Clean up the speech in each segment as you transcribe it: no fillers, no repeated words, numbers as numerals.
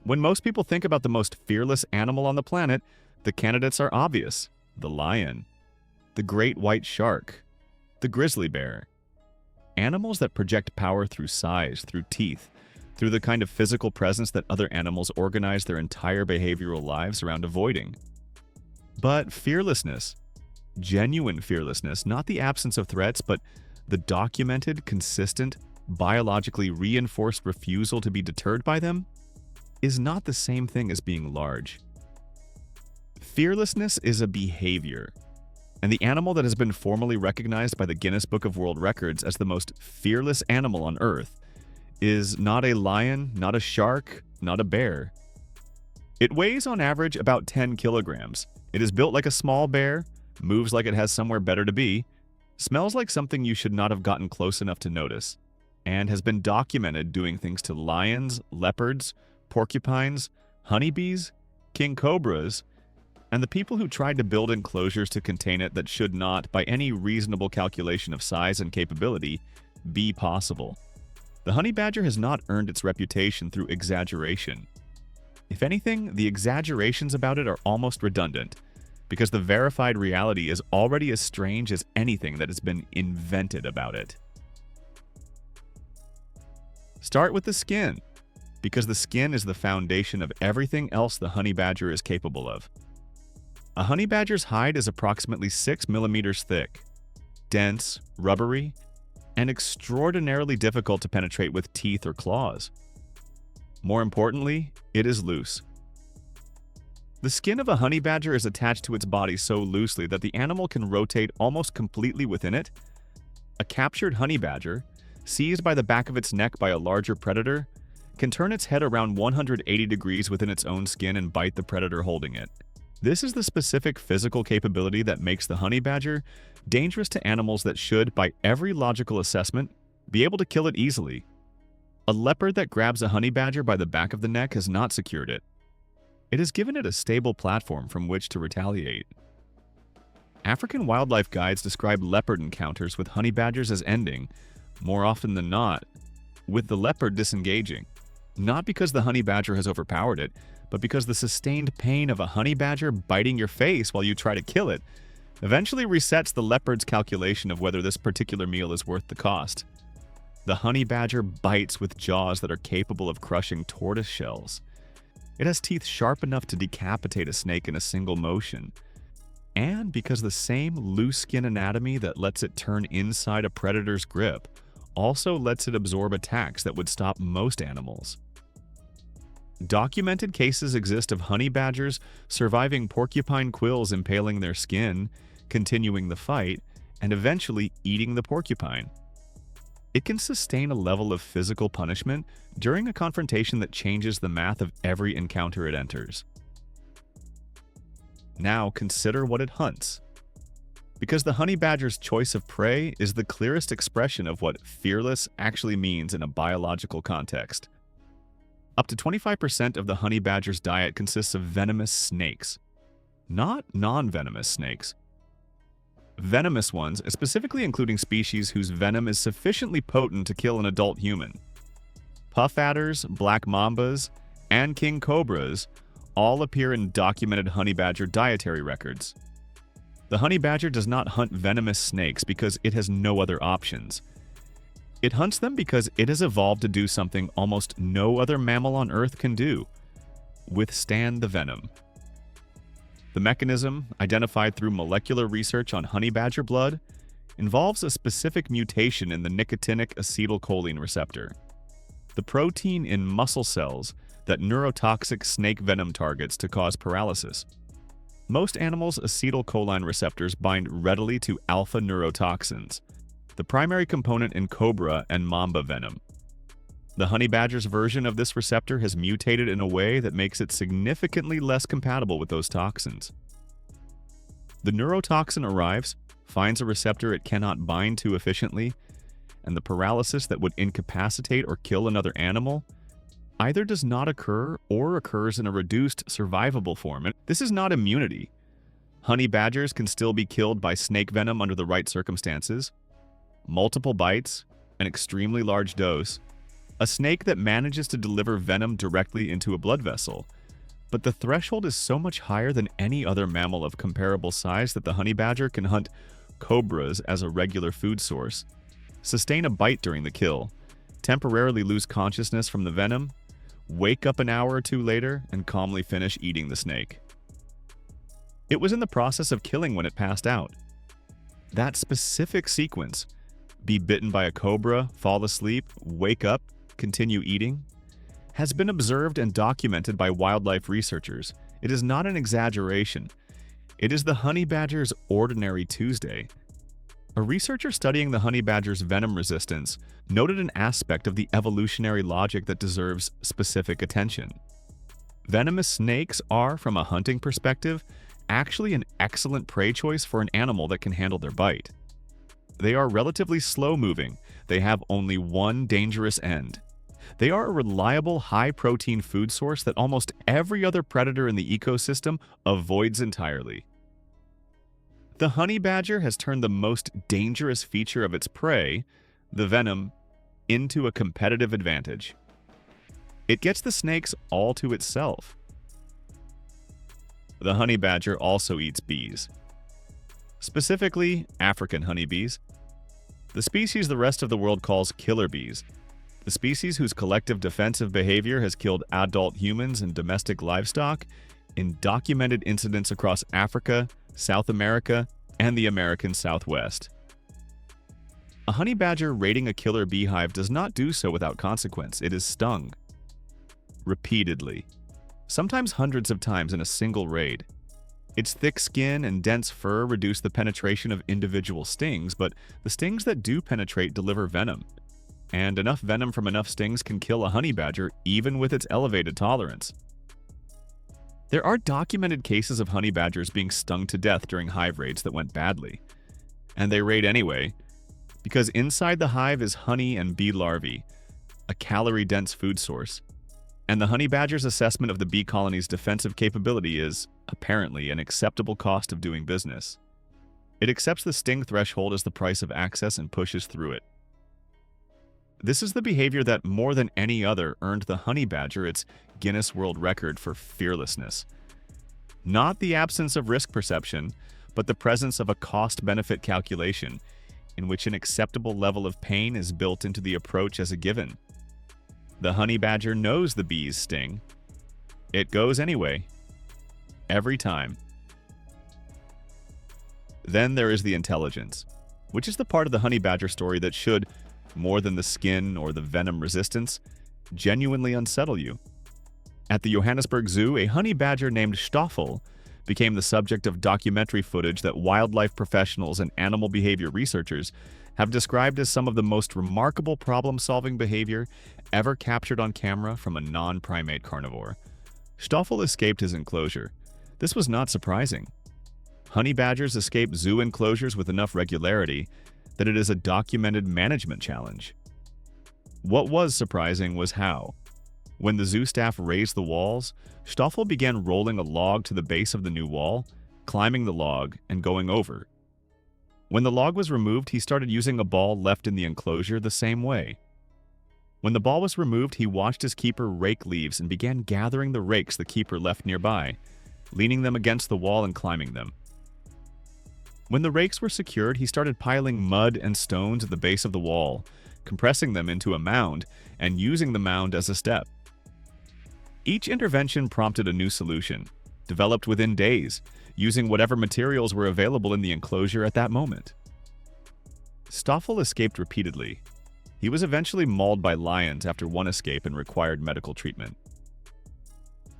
When most people think about the most fearless animal on the planet, the candidates are obvious: the lion, the great white shark, the grizzly bear. Animals that project power through size, through teeth, through the kind of physical presence that other animals organize their entire behavioral lives around avoiding. But fearlessness, genuine fearlessness, not the absence of threats, but the documented, consistent, biologically reinforced refusal to be deterred by them, is not the same thing as being large. Fearlessness is a behavior, and the animal that has been formally recognized by the Guinness Book of World Records as the most fearless animal on Earth is not a lion, not a shark, not a bear. It weighs on average about 10 kilograms. It is built like a small bear, moves like it has somewhere better to be, smells like something you should not have gotten close enough to notice, and has been documented doing things to lions, leopards, porcupines, honeybees, king cobras, and the people who tried to build enclosures to contain it that should not, by any reasonable calculation of size and capability, be possible. The honey badger has not earned its reputation through exaggeration. If anything, the exaggerations about it are almost redundant, because the verified reality is already as strange as anything that has been invented about it. Start with the skin, because the skin is the foundation of everything else the honey badger is capable of. A honey badger's hide is approximately 6 millimeters thick, dense, rubbery, and extraordinarily difficult to penetrate with teeth or claws. More importantly, it is loose. The skin of a honey badger is attached to its body so loosely that the animal can rotate almost completely within it. A captured honey badger, seized by the back of its neck by a larger predator, can turn its head around 180 degrees within its own skin and bite the predator holding it. This is the specific physical capability that makes the honey badger dangerous to animals that should, by every logical assessment, be able to kill it easily. A leopard that grabs a honey badger by the back of the neck has not secured it. It has given it a stable platform from which to retaliate. African wildlife guides describe leopard encounters with honey badgers as ending, more often than not, with the leopard disengaging. Not because the honey badger has overpowered it, but because the sustained pain of a honey badger biting your face while you try to kill it eventually resets the leopard's calculation of whether this particular meal is worth the cost. The honey badger bites with jaws that are capable of crushing tortoise shells. It has teeth sharp enough to decapitate a snake in a single motion. And because the same loose skin anatomy that lets it turn inside a predator's grip also lets it absorb attacks that would stop most animals. Documented cases exist of honey badgers surviving porcupine quills impaling their skin, continuing the fight, and eventually eating the porcupine. It can sustain a level of physical punishment during a confrontation that changes the math of every encounter it enters. Now consider what it hunts. Because the honey badger's choice of prey is the clearest expression of what fearless actually means in a biological context. Up to 25% of the honey badger's diet consists of venomous snakes, not non-venomous snakes. Venomous ones, specifically including species whose venom is sufficiently potent to kill an adult human. Puff adders, black mambas, and king cobras all appear in documented honey badger dietary records. The honey badger does not hunt venomous snakes because it has no other options. It hunts them because it has evolved to do something almost no other mammal on Earth can do: withstand the venom. The mechanism, identified through molecular research on honey badger blood, involves a specific mutation in the nicotinic acetylcholine receptor, the protein in muscle cells that neurotoxic snake venom targets to cause paralysis. Most animals' acetylcholine receptors bind readily to alpha neurotoxins, the primary component in cobra and mamba venom. The honey badger's version of this receptor has mutated in a way that makes it significantly less compatible with those toxins. The neurotoxin arrives, finds a receptor it cannot bind to efficiently, and the paralysis that would incapacitate or kill another animal either does not occur or occurs in a reduced, survivable form. And this is not immunity. Honey badgers can still be killed by snake venom under the right circumstances. Multiple bites, an extremely large dose, a snake that manages to deliver venom directly into a blood vessel. But the threshold is so much higher than any other mammal of comparable size that the honey badger can hunt cobras as a regular food source, sustain a bite during the kill, temporarily lose consciousness from the venom, wake up an hour or two later, and calmly finish eating the snake. It was in the process of killing when it passed out. That specific sequence, be bitten by a cobra, fall asleep, wake up, continue eating, has been observed and documented by wildlife researchers. It is not an exaggeration. It is the honey badger's ordinary Tuesday. A researcher studying the honey badger's venom resistance noted an aspect of the evolutionary logic that deserves specific attention. Venomous snakes are, from a hunting perspective, actually an excellent prey choice for an animal that can handle their bite. They are relatively slow-moving. They have only one dangerous end. They are a reliable, high-protein food source that almost every other predator in the ecosystem avoids entirely. The honey badger has turned the most dangerous feature of its prey, the venom, into a competitive advantage. It gets the snakes all to itself. The honey badger also eats bees, specifically African honeybees, the species the rest of the world calls killer bees, the species whose collective defensive behavior has killed adult humans and domestic livestock in documented incidents across Africa, South America, and the American Southwest. A honey badger raiding a killer beehive does not do so without consequence. It is stung. Repeatedly. Sometimes hundreds of times in a single raid. Its thick skin and dense fur reduce the penetration of individual stings, but the stings that do penetrate deliver venom. And enough venom from enough stings can kill a honey badger even with its elevated tolerance. There are documented cases of honey badgers being stung to death during hive raids that went badly. And they raid anyway, because inside the hive is honey and bee larvae, a calorie-dense food source. And the honey badger's assessment of the bee colony's defensive capability is, apparently, an acceptable cost of doing business. It accepts the sting threshold as the price of access and pushes through it. This is the behavior that, more than any other, earned the honey badger its Guinness World Record for fearlessness. Not the absence of risk perception, but the presence of a cost-benefit calculation, in which an acceptable level of pain is built into the approach as a given. The honey badger knows the bees sting. It goes anyway. Every time. Then there is the intelligence, which is the part of the honey badger story that should, more than the skin or the venom resistance, genuinely unsettle you. At the Johannesburg Zoo, a honey badger named Stoffel became the subject of documentary footage that wildlife professionals and animal behavior researchers have described as some of the most remarkable problem-solving behavior ever captured on camera from a non-primate carnivore. Stoffel escaped his enclosure. This was not surprising. Honey badgers escape zoo enclosures with enough regularity that it is a documented management challenge. What was surprising was how. When the zoo staff raised the walls, Stoffel began rolling a log to the base of the new wall, climbing the log, and going over. When the log was removed, he started using a ball left in the enclosure the same way. When the ball was removed, he watched his keeper rake leaves and began gathering the rakes the keeper left nearby, leaning them against the wall and climbing them. When the rakes were secured, he started piling mud and stones at the base of the wall, compressing them into a mound, and using the mound as a step. Each intervention prompted a new solution, developed within days, using whatever materials were available in the enclosure at that moment. Stoffel escaped repeatedly. He was eventually mauled by lions after one escape and required medical treatment.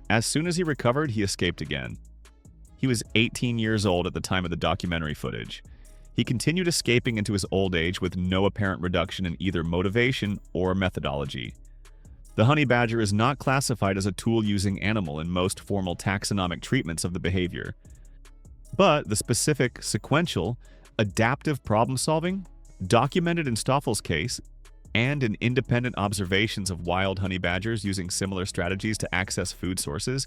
As soon as he recovered, he escaped again. He was 18 years old at the time of the documentary footage. He continued escaping into his old age with no apparent reduction in either motivation or methodology. The honey badger is not classified as a tool-using animal in most formal taxonomic treatments of the behavior. But the specific, sequential, adaptive problem-solving, documented in Stoffel's case, and in independent observations of wild honey badgers using similar strategies to access food sources,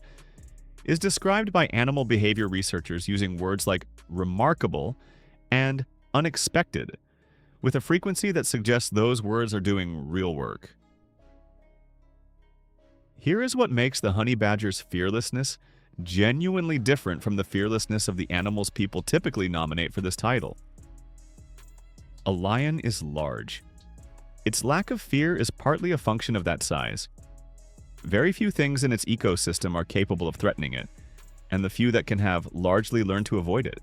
is described by animal behavior researchers using words like remarkable and unexpected, with a frequency that suggests those words are doing real work. Here is what makes the honey badger's fearlessness genuinely different from the fearlessness of the animals people typically nominate for this title. A lion is large. Its lack of fear is partly a function of that size. Very few things in its ecosystem are capable of threatening it, and the few that can have largely learned to avoid it.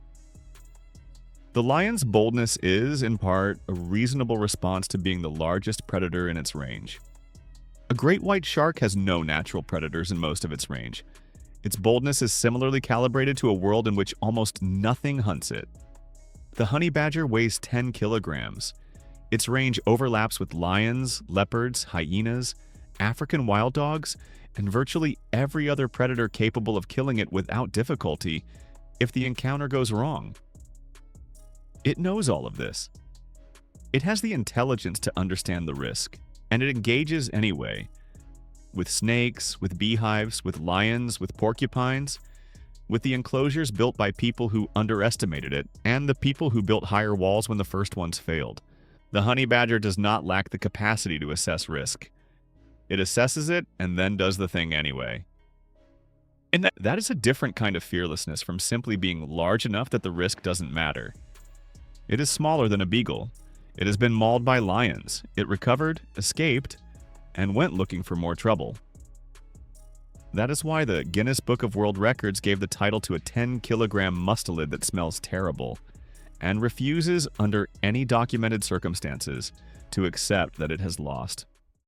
The lion's boldness is, in part, a reasonable response to being the largest predator in its range. A great white shark has no natural predators in most of its range. Its boldness is similarly calibrated to a world in which almost nothing hunts it. The honey badger weighs 10 kilograms. Its range overlaps with lions, leopards, hyenas, African wild dogs, and virtually every other predator capable of killing it without difficulty if the encounter goes wrong. It knows all of this. It has the intelligence to understand the risk, and it engages anyway. With snakes, with beehives, with lions, with porcupines, with the enclosures built by people who underestimated it, and the people who built higher walls when the first ones failed. The honey badger does not lack the capacity to assess risk. It assesses it and then does the thing anyway. And that is a different kind of fearlessness from simply being large enough that the risk doesn't matter. It is smaller than a beagle. It has been mauled by lions. It recovered, escaped, and went looking for more trouble. That is why the Guinness Book of World Records gave the title to a 10-kilogram mustelid that smells terrible and refuses, under any documented circumstances, to accept that it has lost.